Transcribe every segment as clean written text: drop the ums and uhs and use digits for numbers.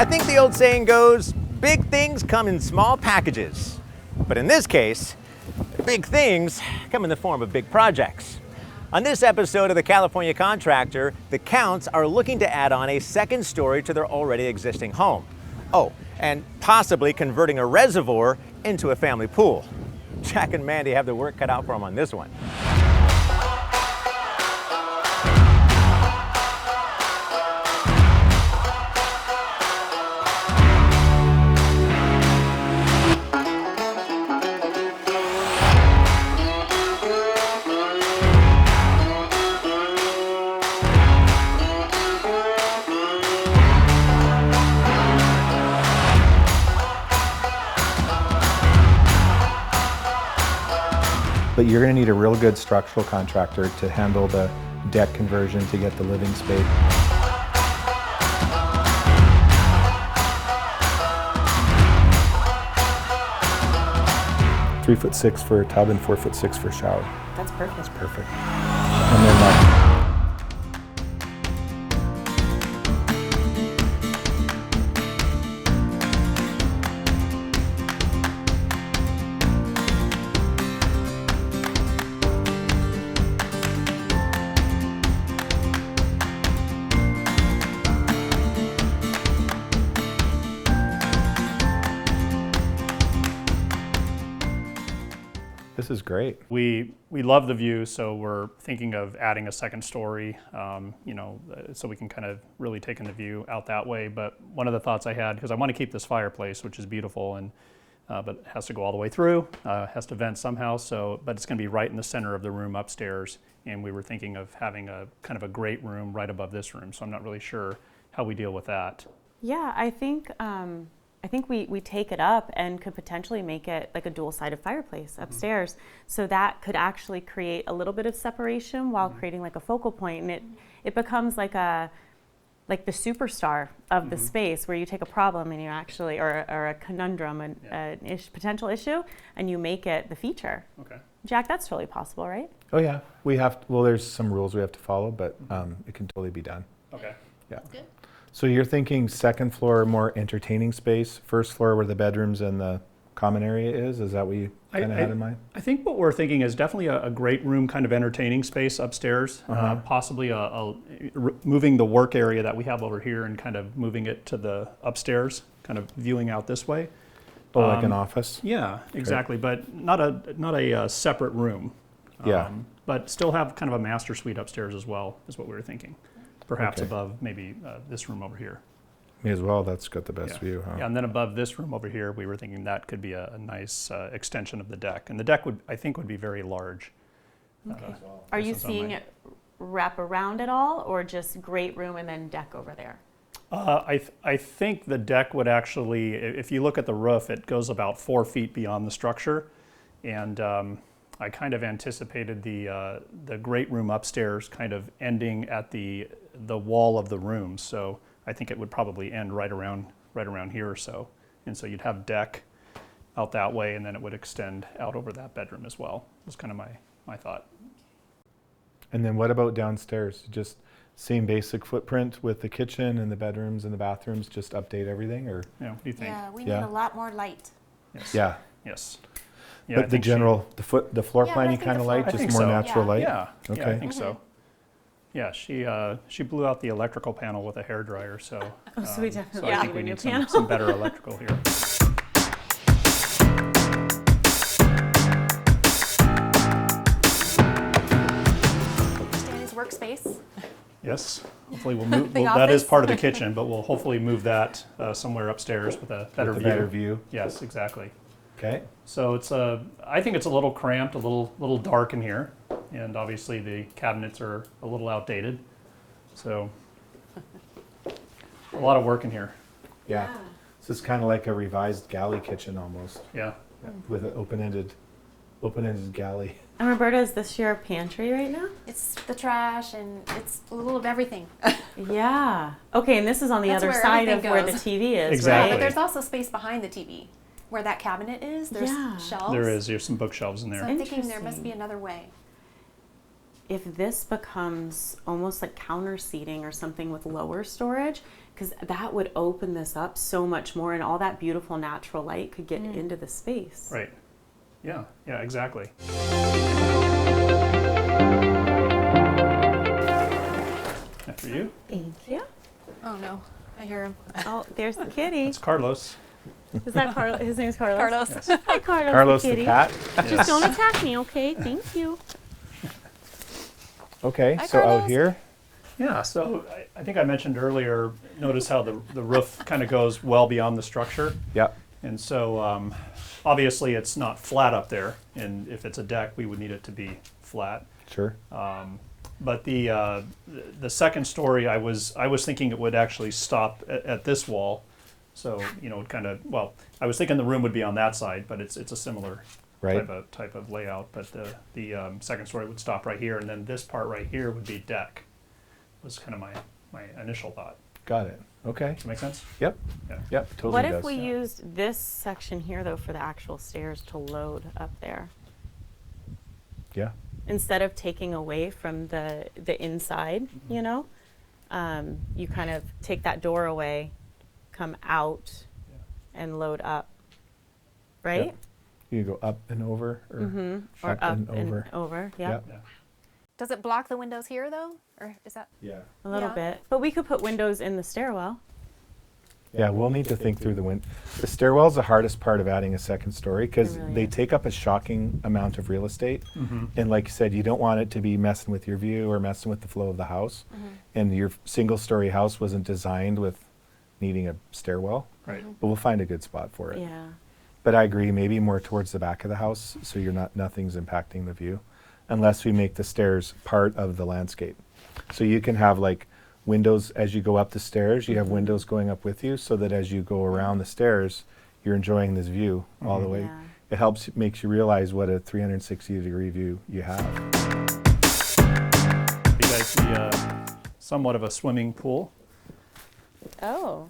I think the old saying goes, big things come in small packages. But in this case, big things come in the form of big projects. On this episode of the California Contractor, the Counts are looking to add on a second story to their already existing home. Oh, and possibly converting a reservoir into a family pool. Jack and Mandy have their work cut out for them on this one. But you're going to need a real good structural contractor to handle the deck conversion to get the living space. 3'6" for a tub and 4'6" for a shower. That's perfect. That's perfect. And then this is great. We love the view, so we're thinking of adding a second story, so we can kind of really take in the view out that way. But one of the thoughts I had, because I want to keep this fireplace, which is beautiful, and but it has to go all the way through, has to vent somehow. But it's going to be right in the center of the room upstairs, and we were thinking of having a kind of a great room right above this room. So I'm not really sure how we deal with that. Yeah, I think we take it up and could potentially make it like a dual-sided fireplace upstairs. So that could actually create a little bit of separation while creating like a focal point, and it becomes like the superstar of the space, where you take a problem and you actually, or a conundrum, an potential issue, and you make it the feature. Okay. Jack, that's totally possible, right? Oh yeah, there's some rules we have to follow, but it can totally be done. Okay. Yeah. That's good. So you're thinking second floor, more entertaining space, first floor where the bedrooms and the common area is? Is that what you kind of had in mind? I think what we're thinking is definitely a great room, kind of entertaining space upstairs, possibly moving the work area that we have over here and kind of moving it to the upstairs, kind of viewing out this way. Oh, like an office? Yeah, exactly, but not a separate room. Yeah. But still have kind of a master suite upstairs as well, is what we were thinking. Perhaps Okay. above maybe this room over here. Me as well, that's got the best view, huh? Yeah, and then above this room over here, we were thinking that could be a nice extension of the deck. And the deck I think would be very large. Okay. Are you seeing it wrap around at all, or just great room and then deck over there? I think the deck would actually, if you look at the roof, it goes about 4 feet beyond the structure. And I kind of anticipated the great room upstairs kind of ending at the wall of the room. So I think it would probably end right around here or so. And so you'd have deck out that way, and then it would extend out over that bedroom as well. Was kind of my thought. And then what about downstairs? Just same basic footprint with the kitchen and the bedrooms and the bathrooms, just update everything, or? Yeah, what do you think? Yeah, we need a lot more light. Yes. Yeah. Yes. Yeah, I But the think general, the floor Yeah, plan I you think kind the of floor like, plan- just I think more so. natural light? Yeah, Okay. yeah, I think so. Yeah, she blew out the electrical panel with a hairdryer, so. Oh, so we definitely I need think a we new need panel. some better electrical here. Stanley's workspace. Yes, hopefully we'll move. The That is office. part of the kitchen, but we'll hopefully move that somewhere upstairs with a better With view. a better view. Yes, exactly. Okay. So I think it's a little cramped, a little dark in here, and obviously the cabinets are a little outdated. So a lot of work in here. Yeah. So it's kind of like a revised galley kitchen almost, Yeah. with an open-ended galley. And Roberta, is this your pantry right now? It's the trash and it's a little of everything. Yeah. Okay, and this is on the That's other where side of everything where the goes. TV is, Exactly. But right? there's also space behind the TV where that cabinet is. There's Yeah. shelves. There's some bookshelves in So there. I'm thinking there must Interesting. be another way. if this becomes almost like counter seating or something with lower storage, because that would open this up so much more, and all that beautiful natural light could get into the space. Right. Yeah, exactly. After you. Thank you. Oh no, I hear him. Oh, there's the kitty. It's Carlos. Is that Carlos? His name's Carlos. Carlos. Hi, Carlos. Carlos the the kitty. cat. Just don't attack me, okay? Thank you. Okay, Hi, so out Carlos. here, Yeah, so I think I mentioned earlier, notice how the roof kind of goes well beyond the structure. yeah, And so obviously it's not flat up there, and if it's a deck, we would need it to be flat. sure. But the second story, I was thinking it would actually stop at this wall. So, you know, it kind of, well, I was thinking the room would be on that side, but it's a similar Right. type of layout. But the second story would stop right here, and then this part right here would be deck. Was kind of my initial thought. Got it. Okay. Does that make sense? Yep. Yeah. Yep. Totally What does. if we used this section here, though, for the actual stairs to load up there? Yeah. Instead of taking away from the inside, you know, you kind of take that door away, come out, and load up, right? Yep. You can go up and over, or Or up and over. yeah, Yep. Yeah. Does it block the windows here though, or is that? Yeah. a little Yeah. bit. But we could put windows in the stairwell. Yeah, we'll need to think through the wind. The stairwell's the hardest part of adding a second story because It really they is. take up a shocking amount of real estate. And like you said, you don't want it to be messing with your view or messing with the flow of the house. And your single story house wasn't designed with needing a stairwell, Right. but we'll find a good spot for it. Yeah. But I agree, maybe more towards the back of the house so nothing's impacting the view, unless we make the stairs part of the landscape. So you can have like windows as you go up the stairs, you have windows going up with you so that as you go around the stairs, you're enjoying this view all the way. Yeah. It makes you realize what a 360-degree view you have. You guys see somewhat of a swimming pool. Oh.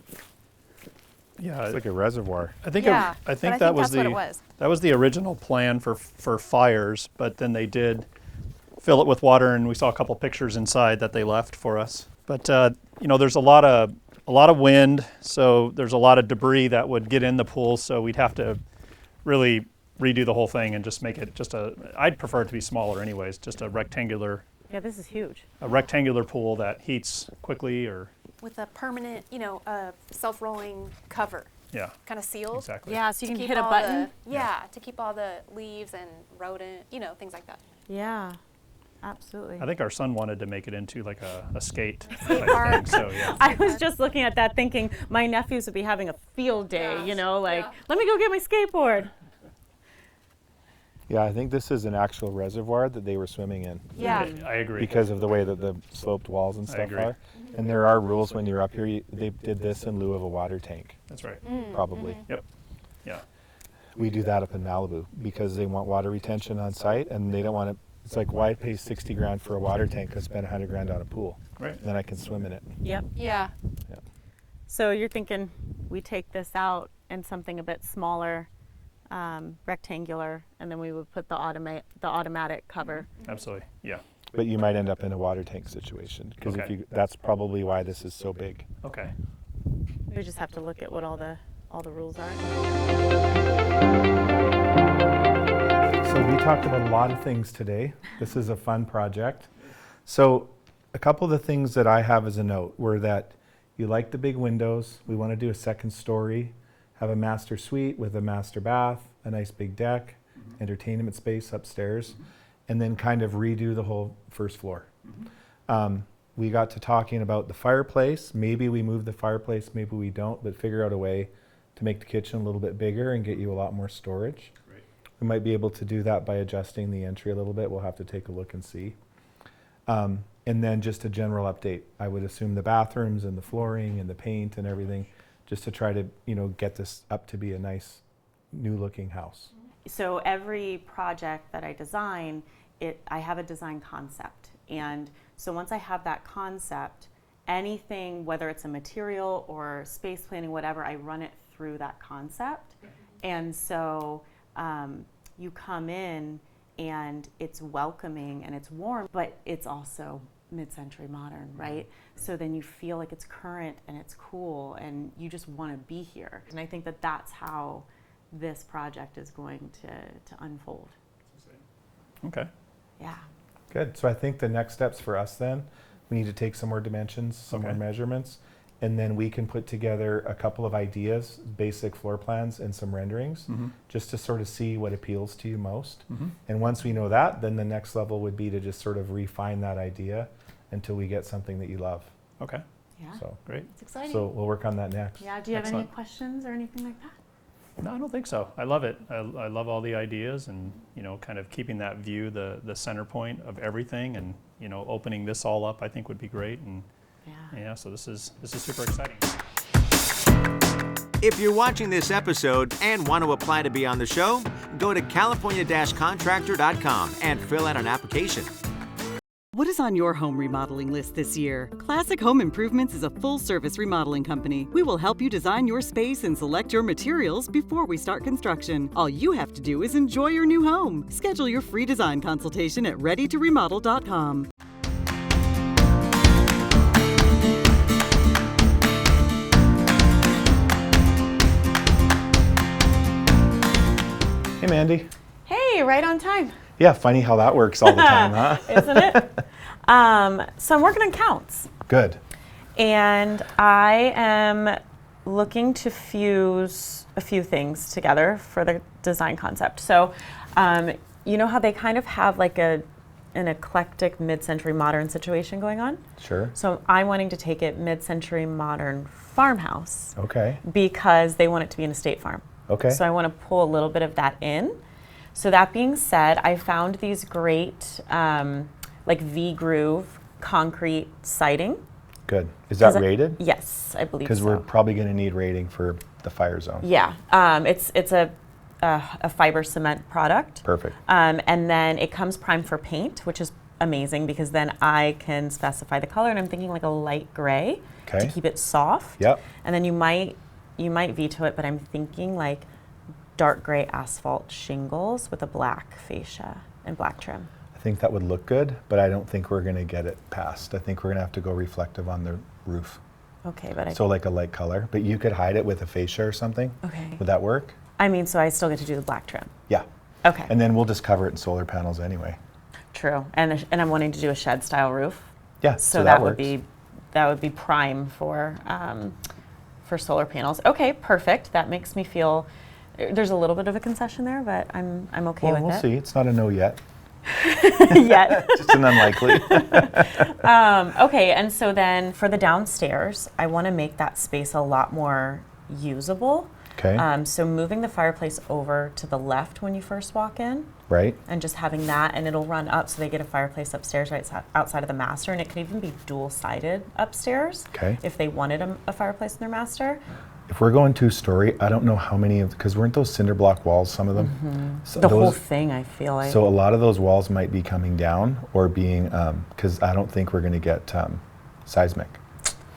Yeah. It's like a reservoir. I think Yeah, I but think that was that's what the it was. that was the original plan for fires, but then they did fill it with water, and we saw a couple pictures inside that they left for us. But you know, there's a lot of wind, so there's a lot of debris that would get in the pool. So we'd have to really redo the whole thing and just make it just I'd prefer it to be smaller, anyways. Just a rectangular Yeah, this is huge. pool that heats quickly, or With a permanent, self-rolling cover, yeah, kind of sealed. exactly. Yeah, so you to can keep hit a all button. to keep all the leaves and rodent, things like that. Yeah, absolutely. I think our son wanted to make it into like a skate Skate type park. thing. So yeah. I was just looking at that thinking my nephews would be having a field day, Yeah. let me go get my skateboard. Yeah, I think this is an actual reservoir that they were swimming in Yeah. I agree. because of the way that the sloped walls and I stuff agree. are. And there are rules when you're up here. They did this in lieu of a water tank, That's right. probably. Yep. Yeah. We do that up in Malibu because they want water retention on site and they don't want it. It's like, why pay 60 grand for a water tank and spend 100 grand on a pool? Right. Then I can swim in it. Yep. Yeah. So you're thinking we take this out and something a bit smaller, rectangular, and then we would put the automatic cover. Absolutely. Yeah. But you might end up in a water tank situation because Okay. that's probably why this is so big. Okay. We just have to look at what all the rules are. So we talked about a lot of things today. This is a fun project. So a couple of the things that I have as a note were that you like the big windows. We want to do a second story, have a master suite with a master bath, a nice big deck, entertainment space upstairs, and then kind of redo the whole first floor. We got to talking about the fireplace. Maybe we move the fireplace, maybe we don't, but figure out a way to make the kitchen a little bit bigger and get you a lot more storage. Great. We might be able to do that by adjusting the entry a little bit. We'll have to take a look and see. And then just a general update. I would assume the bathrooms and the flooring and the paint and everything, just to try to, get this up to be a nice, new-looking house. So every project that I design, I have a design concept. And so once I have that concept, anything, whether it's a material or space planning, whatever, I run it through that concept. And so you come in and it's welcoming and it's warm, but it's also mid-century modern, right? So then you feel like it's current and it's cool and you just want to be here. And I think that that's how this project is going to unfold. Okay. Yeah. Good. So I think the next steps for us then, we need to take some more dimensions, some more Okay. measurements, and then we can put together a couple of ideas, basic floor plans and some renderings, just to sort of see what appeals to you most. And once we know that, then the next level would be to just sort of refine that idea until we get something that you love. Okay. Yeah. So, Great. It's exciting. so we'll work on that next. Yeah. Do you have any Excellent. questions or anything like that? No, I don't think so. I love it. I love all the ideas and, kind of keeping that view the center point of everything, and, opening this all up I think would be great. And Yeah. so this is super exciting. If you're watching this episode and want to apply to be on the show, go to california-contractor.com and fill out an application. What is on your home remodeling list this year? Classic Home Improvements is a full-service remodeling company. We will help you design your space and select your materials before we start construction. All you have to do is enjoy your new home. Schedule your free design consultation at readytoremodel.com. Hey, Mandy. Hey, right on time, Yeah, funny how that works all the time, huh? isn't it? So I'm working on counts. Good. And I am looking to fuse a few things together for the design concept. So, you know how they kind of have like an eclectic mid-century modern situation going on? Sure. So I'm wanting to take it mid-century modern farmhouse Okay. because they want it to be an estate farm. Okay. So I want to pull a little bit of that in. So that being said, I found these great like V-groove concrete siding. Good. Is that 'Cause I- rated? Yes, I believe so. Because we're probably going to need rating for the fire zone. Yeah, it's a fiber cement product. Perfect. And then it comes primed for paint, which is amazing because then I can specify the color, and I'm thinking like a light gray to Okay. keep it soft. Yep. And then you might veto it, but I'm thinking like dark gray asphalt shingles with a black fascia and black trim. I think that would look good, but I don't think we're going to get it passed. I think we're going to have to go reflective on the roof. Okay, but So like a light color, but you could hide it with a fascia or something. okay. Would that work? I mean, so I still get to do the black trim. Yeah. Okay. And then we'll just cover it in solar panels anyway. True. And I'm wanting to do a shed style roof. Yeah. So that would works. be prime for solar panels. Okay, perfect. That makes me feel there's a little bit of a concession there, but I'm okay Well, with we'll it. see. It's not a no yet. Yet. Just an unlikely. Okay, and so then for the downstairs, I want to make that space a lot more usable. Okay. So moving the fireplace over to the left when you first walk in, Right. and just having that, and it'll run up so they get a fireplace upstairs right outside of the master, and it can even be dual-sided upstairs Okay. if they wanted a fireplace in their master. If we're going two-story, I don't know how many of, because weren't those cinder block walls, some of them? So The whole those- thing, I feel like. So a lot of those walls might be coming down or being, because I don't think we're going to get seismic.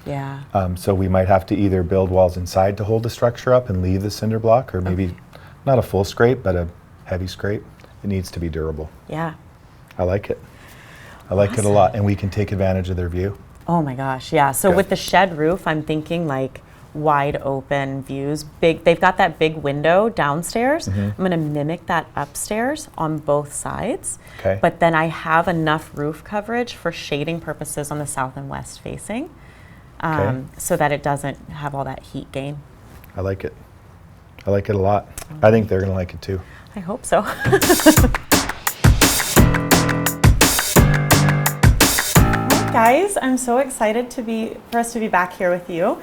Yeah. So we might have to either build walls inside to hold the structure up and leave the cinder block, or maybe not a full scrape, but a heavy scrape. It needs to be durable. Yeah. I like it. I like it a lot, and we can take advantage of their view. Oh my gosh, yeah. So Good. with the shed roof, I'm thinking like wide open views. Big. They've got that big window downstairs. Mm-hmm. I'm going to mimic that upstairs on both sides. Okay. But then I have enough roof coverage for shading purposes on the south and west facing, Okay. so that it doesn't have all that heat gain. I like it. I like it a lot. I think they're going to like it too. I hope so. Guys, I'm so excited for us to be back here with you.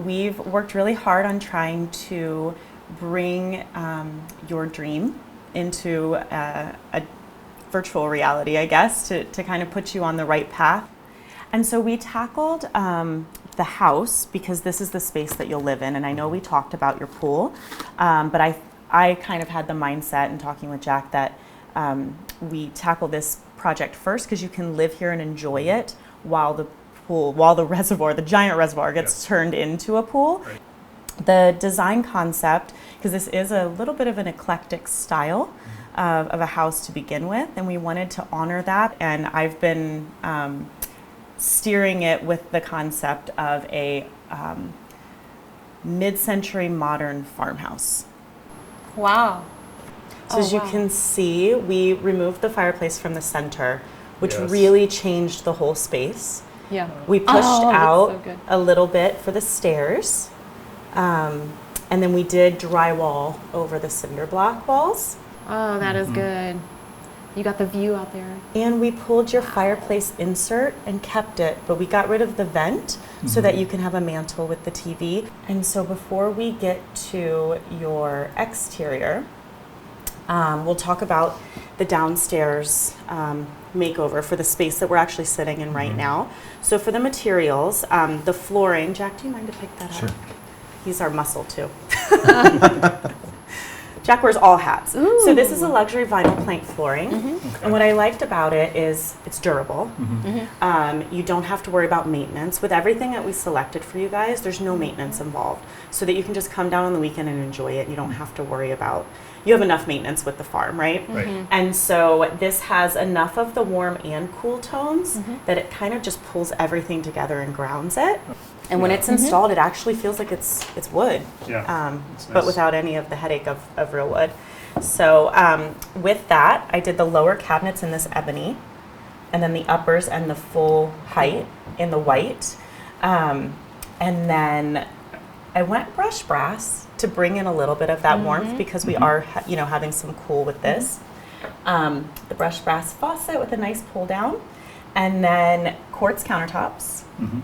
We've worked really hard on trying to bring your dream into a virtual reality, I guess, to kind of put you on the right path. And so we tackled the house because this is the space that you'll live in. And I know we talked about your pool, but I kind of had the mindset in talking with Jack that we tackle this project first because you can live here and enjoy it while the reservoir, the giant reservoir, gets turned into a pool. Right. The design concept, because this is a little bit of an eclectic style, of a house to begin with, and we wanted to honor that. And I've been steering it with the concept of a mid-century modern farmhouse. Wow. So as you can see, we removed the fireplace from the center, which really changed the whole space. Yeah. We pushed out so good. a little bit for the stairs, and then we did drywall over the cinder block walls. Oh, that is good. You got the view out there. And we pulled your fireplace insert and kept it, but we got rid of the vent so that you can have a mantle with the TV. And so before we get to your exterior, we'll talk about the downstairs makeover for the space that we're actually sitting in right now. So for the materials, the flooring, Jack, do you mind to pick that up? He's our muscle too. Jack wears all hats. Ooh. So this is a luxury vinyl plank flooring. And what I liked about it is it's durable. You don't have to worry about maintenance. With everything that we selected for you guys, there's no maintenance involved. So that you can just come down on the weekend and enjoy it. You don't have to worry about, you have enough maintenance with the farm, right? And so this has enough of the warm and cool tones that it kind of just pulls everything together and grounds it. And when it's installed, it actually feels like it's wood, but without any of the headache of real wood. So with that, I did the lower cabinets in this ebony, and then the uppers and the full height in the white. And then I went brush brass to bring in a little bit of that warmth because we are, having some cool with this. The brush brass faucet with a nice pull down, and then quartz countertops.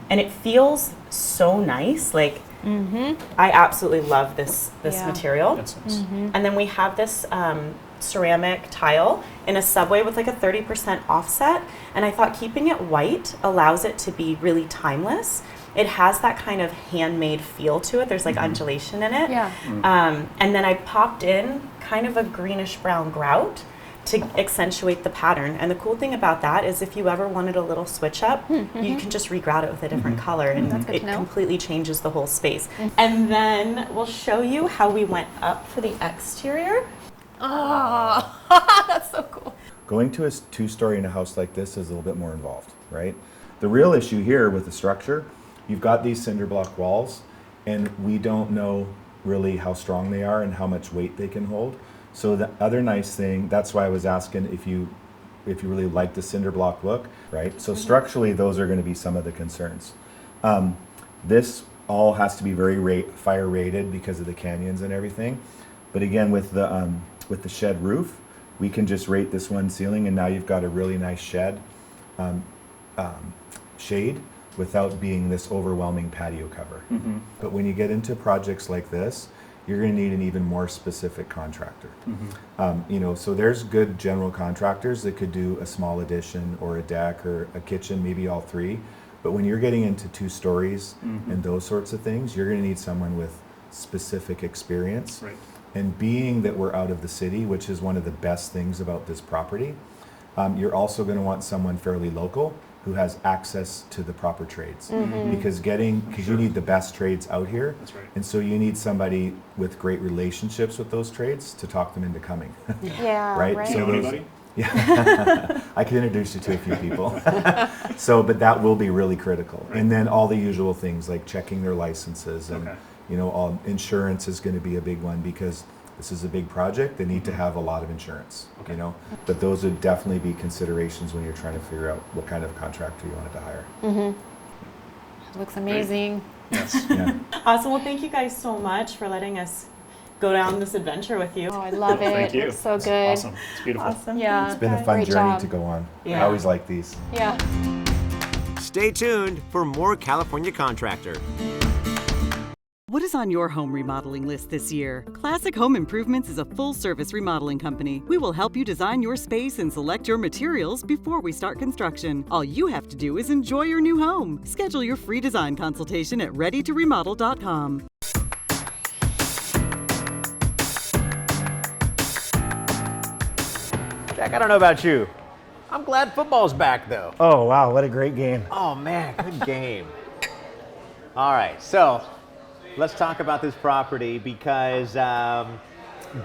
And it feels so nice. Like, I absolutely love this material. That's nice. And then we have this ceramic tile in a subway with like a 30% offset. And I thought keeping it white allows it to be really timeless. It has that kind of handmade feel to it. There's like undulation in it. Yeah. And then I popped in kind of a greenish brown grout to accentuate the pattern. And the cool thing about that is if you ever wanted a little switch up, you can just regrout it with a different color, and That's good it to know. completely changes the whole space. And then we'll show you how we went up for the exterior. Oh, that's so cool. Going to a two-story in a house like this is a little bit more involved, right? The real issue here with the structure, you've got these cinder block walls, and we don't know really how strong they are and how much weight they can hold. So the other nice thing, that's why I was asking if you really like the cinder block look, right? So structurally, those are going to be some of the concerns. This all has to be very fire rated because of the canyons and everything. But again, with the shed roof, we can just rate this one ceiling, and now you've got a really nice shed shade without being this overwhelming patio cover. But when you get into projects like this, you're going to need an even more specific contractor. So there's good general contractors that could do a small addition or a deck or a kitchen, maybe all three. But when you're getting into 2 stories and those sorts of things, you're going to need someone with specific experience. And being that we're out of the city, which is one of the best things about this property, you're also going to want someone fairly local who has access to the proper trades. Because you need the best trades out here. That's right. And so you need somebody with great relationships with those trades to talk them into coming. Yeah. Right? Right. So Know anybody? Yeah. I can introduce you to a few people. But that will be really critical. And then all the usual things like checking their licenses and all insurance is going to be a big one because this is a big project. They need to have a lot of insurance, But those would definitely be considerations when you're trying to figure out what kind of contractor you wanted to hire. It looks amazing. Yes. Yeah. Awesome. Well, thank you guys so much for letting us go down this adventure with you. Oh, I love it. Thank you. It's so It's good. awesome. It's beautiful. Awesome. Yeah. It's been a fun Great journey job. to go on. Yeah. I always like these. Yeah. Stay tuned for more California Contractor. What is on your home remodeling list this year? Classic Home Improvements is a full-service remodeling company. We will help you design your space and select your materials before we start construction. All you have to do is enjoy your new home. Schedule your free design consultation at readytoremodel.com. Jack, I don't know about you. I'm glad football's back, though. Oh, wow, what a great game. Oh, man, good game. All right, so let's talk about this property because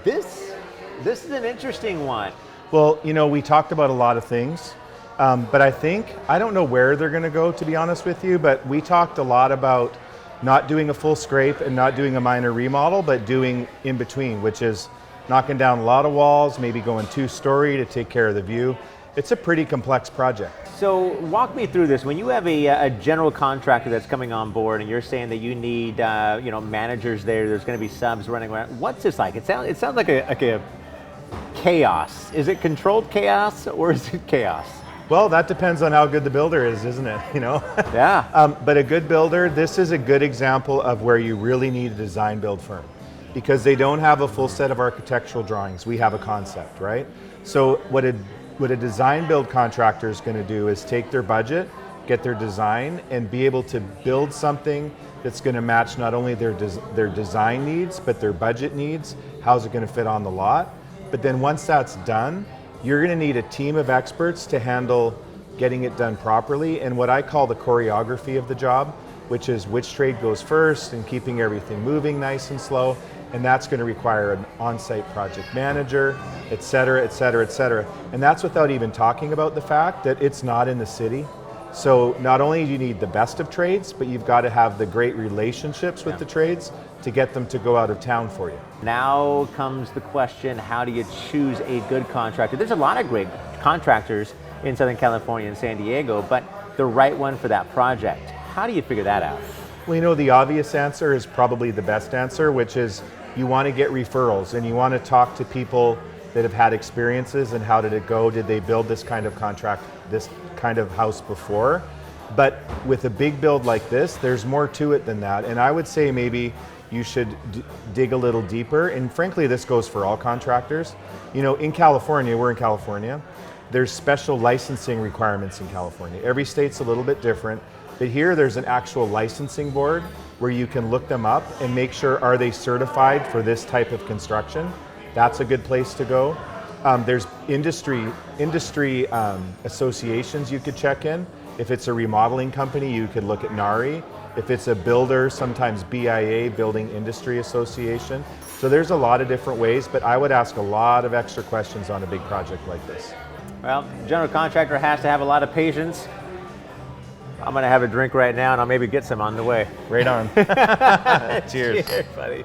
this This is an interesting one. Well, you know, we talked about a lot of things, but I don't know where they're going to go, to be honest with you, but we talked a lot about not doing a full scrape and not doing a minor remodel, but doing in between, which is knocking down a lot of walls, maybe going 2-story to take care of the view. It's a pretty complex project. So walk me through this. When you have a general contractor that's coming on board and you're saying that you need managers there's going to be subs running around, what's this like? It sounds like a chaos. Is it controlled chaos or is it chaos? Well, that depends on how good the builder is, isn't it? Yeah. But a good builder, this is a good example of where you really need a design build firm, because they don't have a full set of architectural drawings. We have a concept, right? So what a design build contractor is going to do is take their budget, get their design, and be able to build something that's going to match not only their design needs, but their budget needs. How's it going to fit on the lot? But then once that's done, you're going to need a team of experts to handle getting it done properly, and what I call the choreography of the job, which is which trade goes first and keeping everything moving nice and slow. And that's going to require an on-site project manager, et cetera, et cetera, et cetera. And that's without even talking about the fact that it's not in the city. So not only do you need the best of trades, but you've got to have the great relationships with the trades to get them to go out of town for you. Now comes the question, how do you choose a good contractor? There's a lot of great contractors in Southern California and San Diego, but the right one for that project. How do you figure that out? Well, you know, the obvious answer is probably the best answer, which is you want to get referrals and you want to talk to people that have had experiences and how did it go? Did they build this kind of contract, this kind of house before? But with a big build like this, there's more to it than that. And I would say maybe you should dig a little deeper. And frankly, this goes for all contractors. You know, in California, we're in California, there's special licensing requirements in California. Every state's a little bit different, but here there's an actual licensing board where you can look them up and make sure, are they certified for this type of construction? That's a good place to go. There's industry associations you could check in. If it's a remodeling company, you could look at NARI. If it's a builder, sometimes BIA, Building Industry Association. So there's a lot of different ways, but I would ask a lot of extra questions on a big project like this. Well, general contractor has to have a lot of patience. I'm going to have a drink right now and I'll maybe get some on the way. Right on. Cheers. Cheers, buddy.